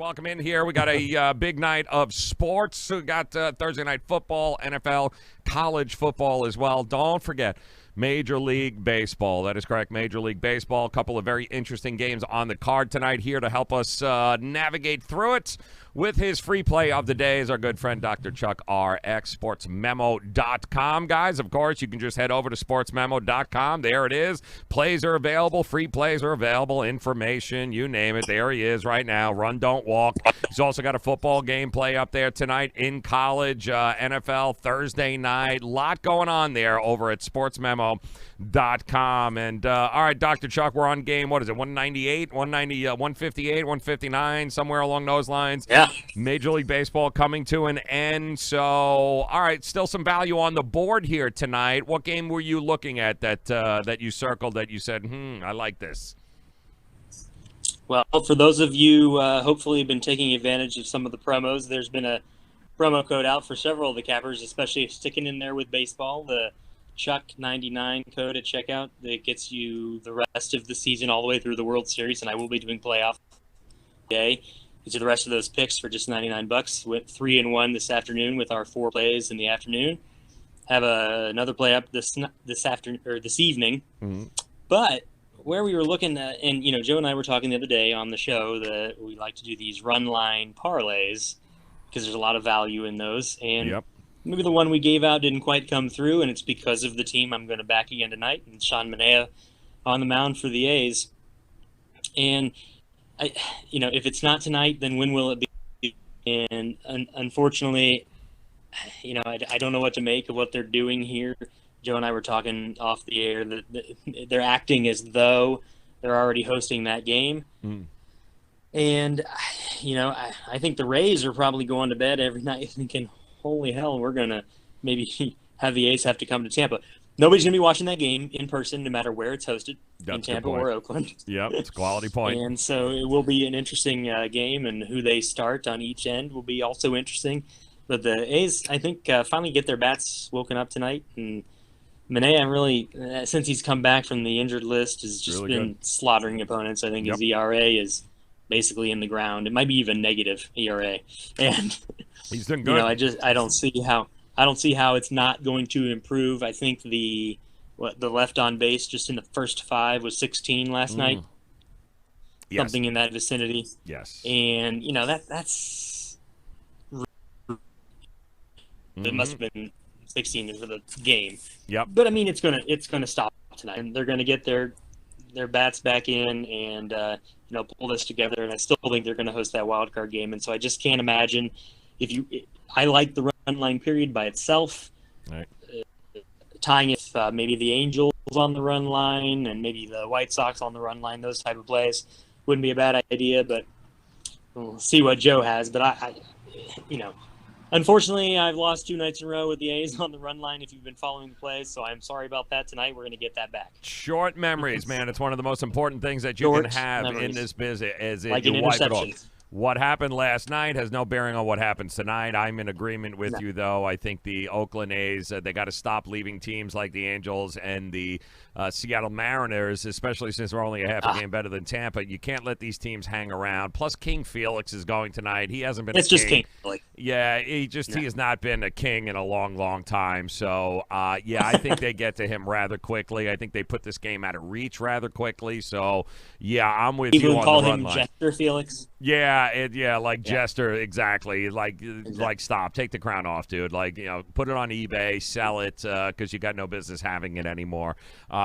Welcome in here. We got a big night of sports. We got Thursday night football, NFL, college football as well. Don't forget Major League Baseball. That is correct, Major League Baseball. A couple of very interesting games on the card tonight. Here to help us navigate through it with his free play of the day is our good friend Dr. Chuck RX, sportsmemo.com. Guys, of course, you can just head over to sportsmemo.com. There it is. Plays are available. Free plays are available. Information, you name it. There he is right now. Run, don't walk. He's also got a football game play up there tonight in college, NFL, Thursday night. Lot going on there over at sportsmemo.com. And, all right, Dr. Chuck, we're on game, what is it, 198, 158, 159, somewhere along those lines. Yeah. Major League Baseball coming to an end. So, all right, still some value on the board here tonight. What game were you looking at that you circled that you said, I like this? Well, for those of you hopefully been taking advantage of some of the promos, there's been a promo code out for several of the cappers, especially sticking in there with baseball. The Chuck 99 code at checkout that gets you the rest of the season all the way through the World Series, and I will be doing playoff day. These are the rest of those picks for just $99. Went 3-1 this afternoon with our 4 plays in the afternoon. Have another play up this afternoon or this evening. Mm-hmm. But where we were looking at, and Joe and I were talking the other day on the show that we like to do these run line parlays because there's a lot of value in those. And maybe the one we gave out didn't quite come through, and it's because of the team I'm going to back again tonight, and Sean Manaea on the mound for the A's. And if it's not tonight, then when will it be? And unfortunately, I don't know what to make of what they're doing here. Joe and I were talking off the air that they're acting as though they're already hosting that game. Mm. And, I think the Rays are probably going to bed every night thinking, holy hell, we're going to maybe have the A's have to come to Tampa. Nobody's going to be watching that game in person, no matter where it's hosted, in Tampa or Oakland. Yep, it's a quality point. And so it will be an interesting game, and who they start on each end will be also interesting. But the A's, I think, finally get their bats woken up tonight. And Manaea really, since he's come back from the injured list, has just really been slaughtering opponents. I think his ERA is basically in the ground. It might be even negative ERA. And he's doing good. I don't see how it's not going to improve. I think the left on base just in the first 5 was 16 last night. Yes. Something in that vicinity. Yes. And that's it must have been 16 for the game. Yep. But I mean it's gonna stop tonight, and they're gonna get their bats back in and pull this together, and I still think they're gonna host that wild card game. And so I just can't imagine I like the run line period by itself. Right. Tying it maybe the Angels on the run line and maybe the White Sox on the run line, those type of plays wouldn't be a bad idea, but we'll see what Joe has. But I unfortunately, I've lost 2 nights in a row with the A's on the run line if you've been following the plays, so I'm sorry about that tonight. We're going to get that back. Short memories, man. It's one of the most important things that you can have in this business. Like an interception. What happened last night has no bearing on what happens tonight. I'm in agreement with you, though. I think the Oakland A's, they got to stop leaving teams like the Angels and the Seattle Mariners, especially since we're only a half a game better than Tampa. You can't let these teams hang around. Plus, King Felix is going tonight. He hasn't been It's just King Felix. Yeah, he has not been a king in a long, long time. So, I think they get to him rather quickly. I think they put this game out of reach rather quickly. So, I'm with you on the run line. Even call him Jester Felix? Jester, exactly. Like, stop. Take the crown off, dude. Put it on eBay, sell it, because you got no business having it anymore.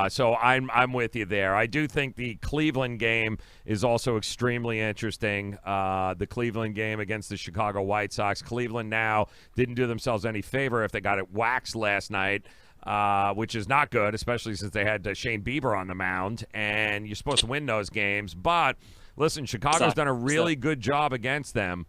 So I'm with you there. I do think the Cleveland game is also extremely interesting. The Cleveland game against the Chicago White Sox. Cleveland now didn't do themselves any favor if they got it waxed last night. Which is not good, especially since they had Shane Bieber on the mound, and you're supposed to win those games. But listen, Chicago's done a really good job against them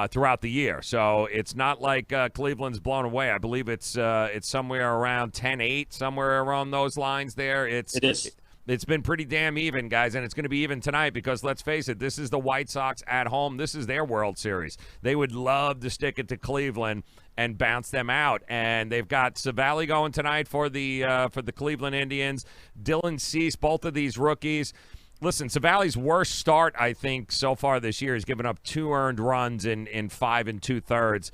throughout the year, so it's not like Cleveland's blown away. I believe it's somewhere around 10-8, somewhere around those lines there. It is. It's been pretty damn even, guys, and it's going to be even tonight because, let's face it, this is the White Sox at home. This is their World Series. They would love to stick it to Cleveland and bounce them out. And they've got Savali going tonight for the Cleveland Indians. Dylan Cease, both of these rookies. listen, Savali's worst start, I think, so far this year. He's given up 2 earned runs in 5 2/3.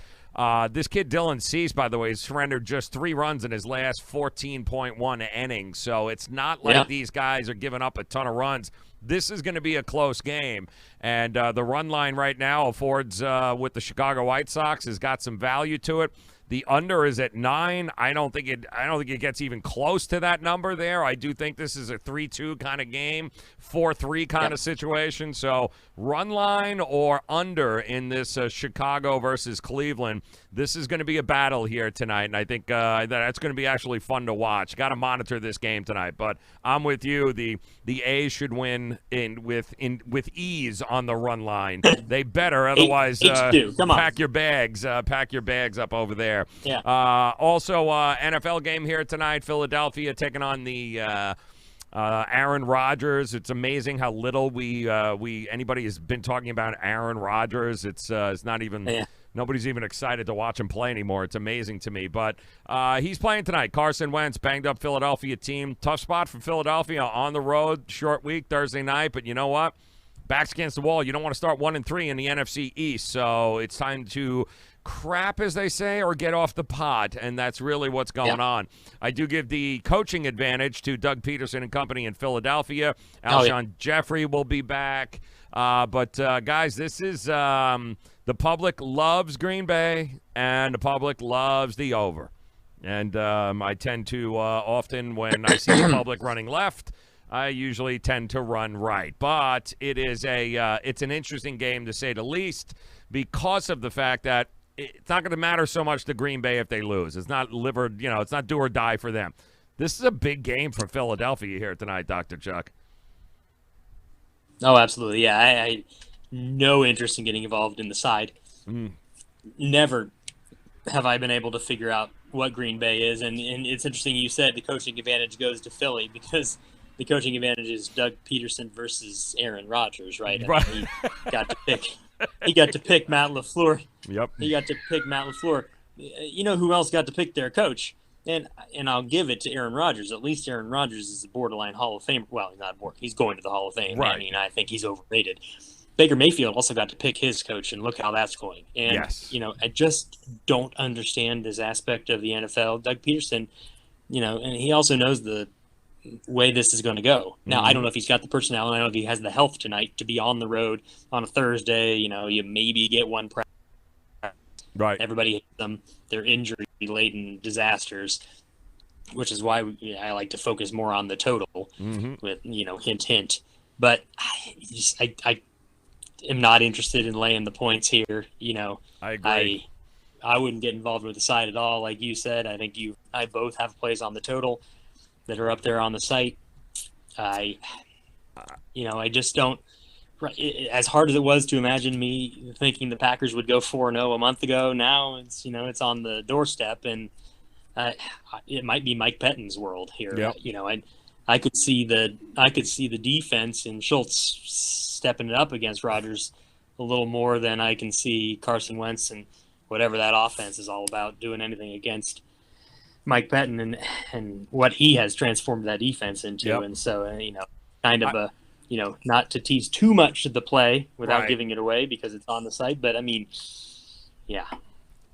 This kid, Dylan Cease, by the way, has surrendered just 3 runs in his last 14.1 innings. So it's not like these guys are giving up a ton of runs. This is going to be a close game. And the run line right now affords, with the Chicago White Sox, has got some value to it. The under is at 9. I don't think it gets even close to that number there. I do think this is a 3-2 kind of game, 4-3 kind of situation. So run line or under in this Chicago versus Cleveland. This is going to be a battle here tonight, and I think that's going to be actually fun to watch. Got to monitor this game tonight, but I'm with you. The A's should win with ease on the run line. They better, otherwise pack your bags up over there. Yeah. Also, NFL game here tonight. Philadelphia taking on the Aaron Rodgers. It's amazing how little anybody has been talking about Aaron Rodgers. It's not even nobody's even excited to watch him play anymore. It's amazing to me. But he's playing tonight. Carson Wentz, banged up Philadelphia team. Tough spot for Philadelphia on the road. Short week Thursday night. But you know what? Backs against the wall. You don't want to start 1-3 in the NFC East. So it's time to crap, as they say, or get off the pot, and that's really what's going on. I do give the coaching advantage to Doug Peterson and company in Philadelphia. Alshon Jeffrey will be back. But guys, this is the public loves Green Bay, and the public loves the over. And I tend to often, when I see the public running left, I usually tend to run right. But it is it's an interesting game, to say the least, because of the fact that it's not going to matter so much to Green Bay if they lose. It's not it's not do or die for them. This is a big game for Philadelphia here tonight, Dr. Chuck. Oh, absolutely. Yeah, I no interest in getting involved in the side. Never have I been able to figure out what Green Bay is. And it's interesting you said the coaching advantage goes to Philly, because the coaching advantage is Doug Peterson versus Aaron Rodgers, right? Right. I mean, he got to pick Matt LaFleur. Yep. He got to pick Matt LaFleur. You know who else got to pick their coach? And I'll give it to Aaron Rodgers. At least Aaron Rodgers is a borderline Hall of Fame. Well, he's going to the Hall of Fame. Right. I mean, I think he's overrated. Baker Mayfield also got to pick his coach, and look how that's going. And, I just don't understand this aspect of the NFL. Doug Peterson, and he also knows the way this is going to go. Now, I don't know if he's got the personnel, and I don't know if he has the health tonight to be on the road on a Thursday. You maybe get one practice. Right. Everybody hates them. They're injury-laden disasters, which is why I like to focus more on the total with, hint, hint. But I am not interested in laying the points here. I agree. I wouldn't get involved with the side at all. Like you said, I think I both have plays on the total that are up there on the site. I just don't. As hard as it was to imagine me thinking the Packers would go 4-0 a month ago, now it's on the doorstep, and it might be Mike Pettine's world here. Yep. I could see the defense and Schultz stepping it up against Rodgers a little more than I can see Carson Wentz and whatever that offense is all about doing anything against Mike Pettin and what he has transformed that defense into. Yep. And so, not to tease too much of the play without giving it away because it's on the site, but I mean, yeah.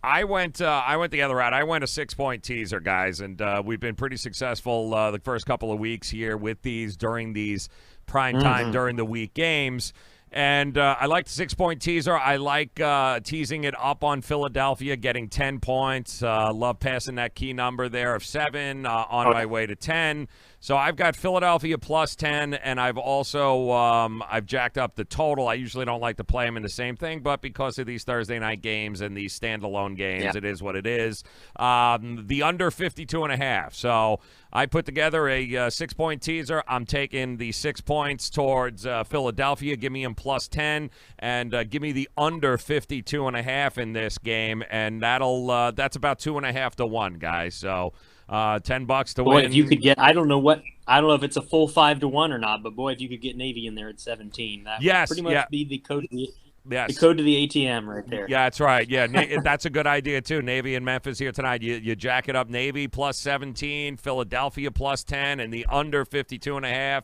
I went the other route. I went a 6-point teaser, guys, and we've been pretty successful the first couple of weeks here with these during these prime time during the week games. And I like the 6-point teaser. I like teasing it up on Philadelphia, getting 10 points. Love passing that key number there of 7 on my way to 10. So I've got Philadelphia plus 10, and I've also I've jacked up the total. I usually don't like to play them in the same thing, but because of these Thursday night games and these standalone games, it is what it is. The under 52.5. So I put together a 6-point teaser. I'm taking the 6 points towards Philadelphia. Give me them plus 10, and give me the under 52.5 in this game, and that's about 2.5 to 1, guys. So $10 to win. If you could get, I don't know if it's a full 5 to 1 or not, but boy, if you could get Navy in there at 17, that would pretty much be the code. The code to the ATM right there. Yeah, that's right. Yeah, that's a good idea, too. Navy and Memphis here tonight. You jack it up. Navy plus 17, Philadelphia plus 10, and the under 52.5.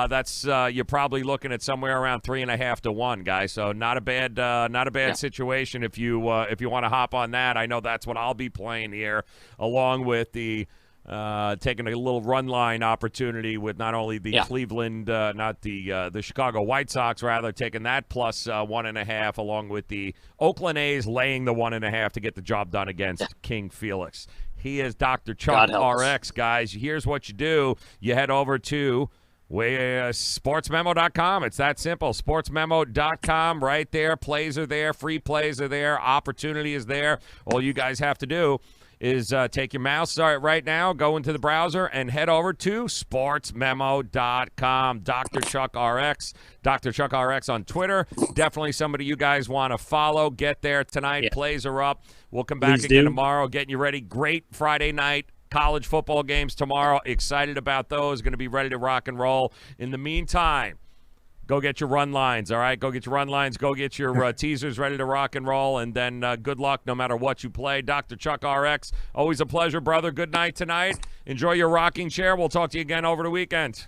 that's you're probably looking at somewhere around 3.5 to 1, guys. So not a bad situation if you want to hop on that. I know that's what I'll be playing here, along with the taking a little run line opportunity with not only the Cleveland, not the Chicago White Sox, rather taking that plus 1.5, along with the Oakland A's laying the 1.5 to get the job done against King Felix. He is Dr. Chuck RX, guys. Here's what you do. You head over to sportsmemo.com. It's that simple. Sportsmemo.com right there. Plays are there. Free plays are there. Opportunity is there. All you guys have to do is take your mouse right now, go into the browser, and head over to sportsmemo.com. Dr. Chuck RX. Dr. Chuck RX on Twitter. Definitely somebody you guys want to follow. Get there tonight. Yeah. Plays are up. We'll come back again tomorrow, getting you ready. Great Friday night. College football games tomorrow. Excited about those. Going to be ready to rock and roll. In the meantime, go get your run lines, all right? Go get your run lines. Go get your teasers ready to rock and roll. And then good luck no matter what you play. Dr. Chuck RX, always a pleasure, brother. Good night tonight. Enjoy your rocking chair. We'll talk to you again over the weekend.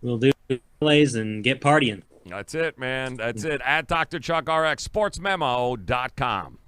We'll do plays and get partying. That's it, man. That's it. At Dr. Chuck RX, sportsmemo.com.